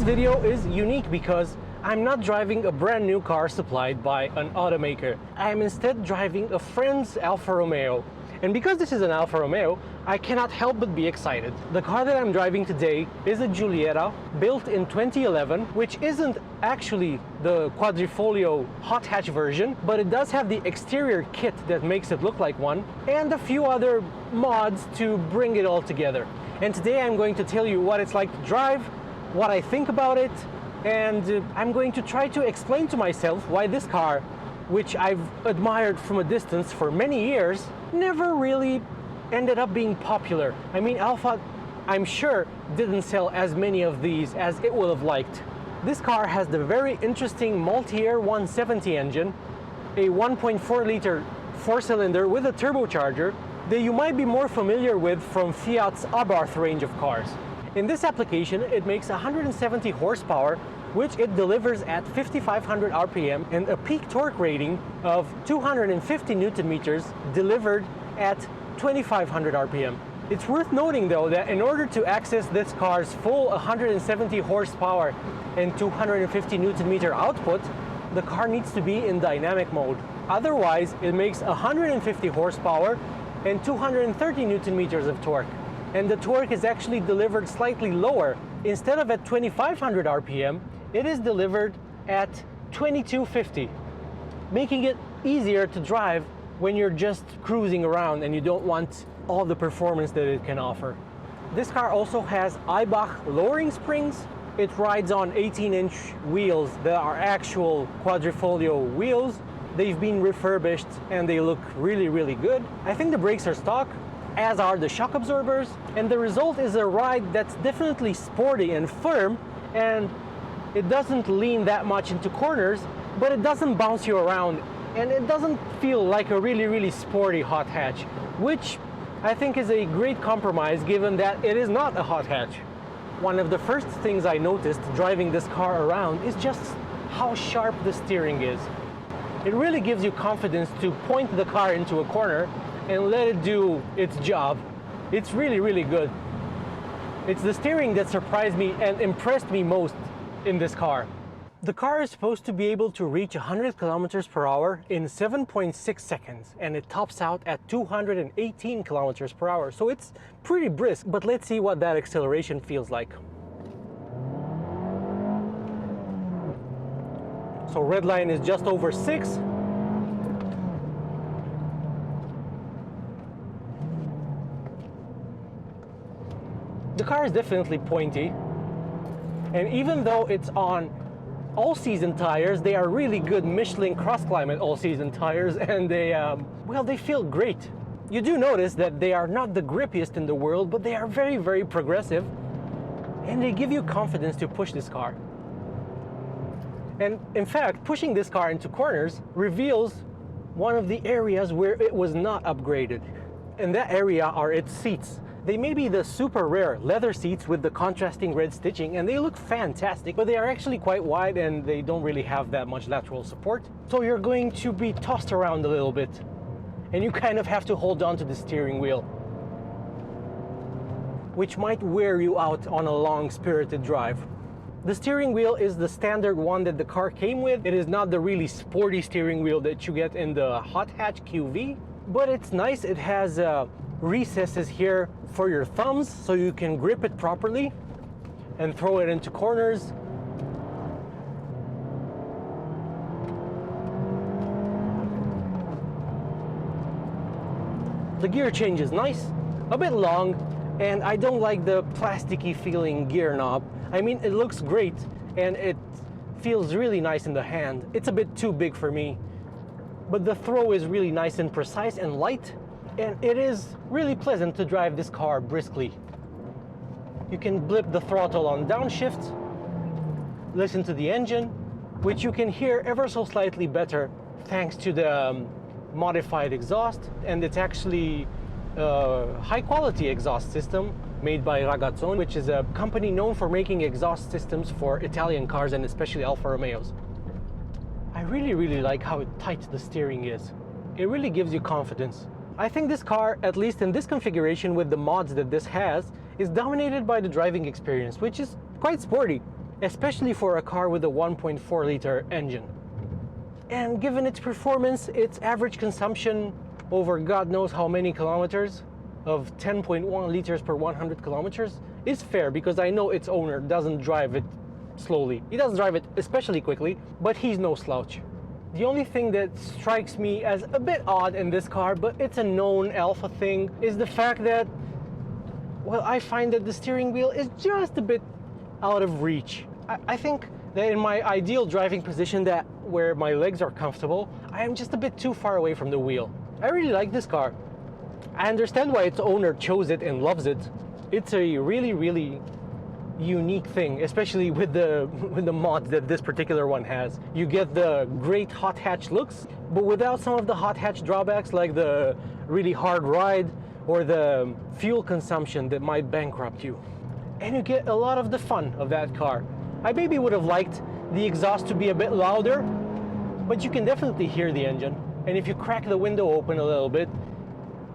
video is unique because I'm not driving a brand new car supplied by an automaker. I am instead driving a friend's Alfa Romeo. And because this is an Alfa Romeo, I cannot help but be excited. The car that I'm driving today is a Giulietta, built in 2011, which isn't actually the Quadrifoglio hot hatch version, but it does have the exterior kit that makes it look like one, and a few other mods to bring it all together. And today I'm going to tell you what it's like to drive, what I think about it, and I'm going to try to explain to myself why this car, which I've admired from a distance for many years, never really ended up being popular. I mean, Alfa, I'm sure, didn't sell as many of these as it would have liked. This car has the very interesting MultiAir 170 engine, a 1.4 liter four-cylinder with a turbocharger that you might be more familiar with from Fiat's Abarth range of cars. In this application, it makes 170 horsepower, which it delivers at 5,500 RPM and a peak torque rating of 250 Newton meters delivered at 2,500 RPM. It's worth noting though that in order to access this car's full 170 horsepower and 250 Newton meter output, the car needs to be in dynamic mode. Otherwise, it makes 150 horsepower and 230 Newton meters of torque. And the torque is actually delivered slightly lower. Instead of at 2,500 RPM, it is delivered at 2,250, making it easier to drive when you're just cruising around and you don't want all the performance that it can offer. This car also has Eibach lowering springs. It rides on 18-inch wheels that are actual Quadrifoglio wheels. They've been refurbished and they look really, really good. I think the brakes are stock, as are the shock absorbers, and the result is a ride that's definitely sporty and firm, and it doesn't lean that much into corners, but it doesn't bounce you around, and it doesn't feel like a really, really sporty hot hatch, which I think is a great compromise given that it is not a hot hatch. One of the first things I noticed driving this car around is just how sharp the steering is. It really gives you confidence to point the car into a corner and let it do its job. It's really, really good. It's the steering that surprised me and impressed me most in this car. The car is supposed to be able to reach 100 kilometers per hour in 7.6 seconds, and it tops out at 218 kilometers per hour, so it's pretty brisk. But let's see what that acceleration feels like. So red line is just over 6. The car is definitely pointy, and even though it's on all-season tires, they are really good Michelin cross-climate all-season tires, and they feel great. You do notice that they are not the grippiest in the world, but they are very, very progressive, and they give you confidence to push this car. And in fact, pushing this car into corners reveals one of the areas where it was not upgraded, and that area are its seats. They may be the super rare leather seats with the contrasting red stitching, and they look fantastic, but they are actually quite wide and they don't really have that much lateral support. So you're going to be tossed around a little bit, and you kind of have to hold on to the steering wheel, which might wear you out on a long, spirited drive. The steering wheel is the standard one that the car came with. It is not the really sporty steering wheel that you get in the hot hatch QV, but it's nice. It has recesses here for your thumbs so you can grip it properly and throw it into corners. The gear change is nice, a bit long, and I don't like the plasticky feeling gear knob. I mean, it looks great and it feels really nice in the hand. It's a bit too big for me, but the throw is really nice and precise and light, and it is really pleasant to drive this car briskly. You can blip the throttle on downshift, listen to the engine, which you can hear ever so slightly better thanks to the modified exhaust, and it's actually a high quality exhaust system made by Ragazzoni, which is a company known for making exhaust systems for Italian cars and especially Alfa Romeos. I really, really like how tight the steering is. It really gives you confidence. I think this car, at least in this configuration with the mods that this has, is dominated by the driving experience, which is quite sporty. especially for a car with a 1.4 liter engine. And given its performance, its average consumption over God knows how many kilometers of 10.1 liters per 100 kilometers is fair, because I know its owner doesn't drive it slowly. He doesn't drive it especially quickly, but he's no slouch. The only thing that strikes me as a bit odd in this car, but it's a known Alfa thing, is the fact that, well, I find that the steering wheel is just a bit out of reach. I think that in my ideal driving position, that where my legs are comfortable, I am just a bit too far away from the wheel. I really like this car. I understand why its owner chose it and loves it. It's a really, really unique thing, especially with the mods that this particular one has. You get the great hot hatch looks, but without some of the hot hatch drawbacks like the really hard ride or the fuel consumption that might bankrupt you. And you get a lot of the fun of that car. I maybe would have liked the exhaust to be a bit louder, but you can definitely hear the engine. And if you crack the window open a little bit,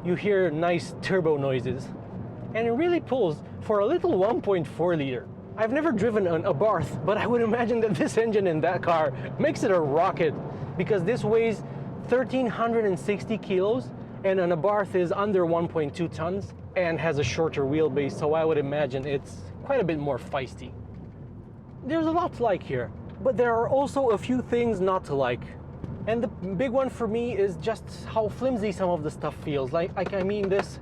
you hear nice turbo noises. And it really pulls for a little 1.4 liter. I've never driven an Abarth, but I would imagine that this engine in that car makes it a rocket, because this weighs 1,360 kilos and an Abarth is under 1.2 tons and has a shorter wheelbase, so I would imagine it's quite a bit more feisty. There's a lot to like here, but there are also a few things not to like. And the big one for me is just how flimsy some of the stuff feels. Like I mean, this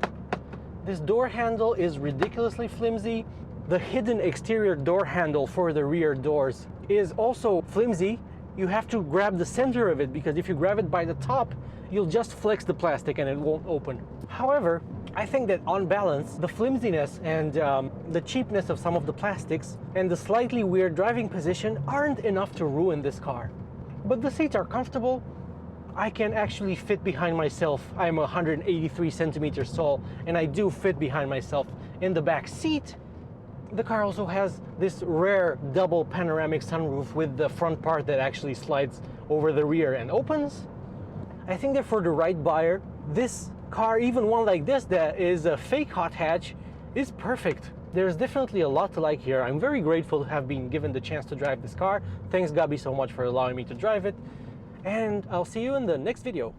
door handle is ridiculously flimsy. The hidden exterior door handle for the rear doors is also flimsy. You have to grab the center of it, because if you grab it by the top, you'll just flex the plastic and it won't open. However, I think that on balance, the flimsiness and the cheapness of some of the plastics and the slightly weird driving position aren't enough to ruin this car. But the seats are comfortable. I can actually fit behind myself. I'm 183 centimeters tall, and I do fit behind myself in the back seat. The car also has this rare double panoramic sunroof with the front part that actually slides over the rear and opens. I think that for the right buyer, this car, even one like this that is a fake hot hatch, is perfect. There's definitely a lot to like here. I'm very grateful to have been given the chance to drive this car. Thanks Gabi so much for allowing me to drive it. And I'll see you in the next video.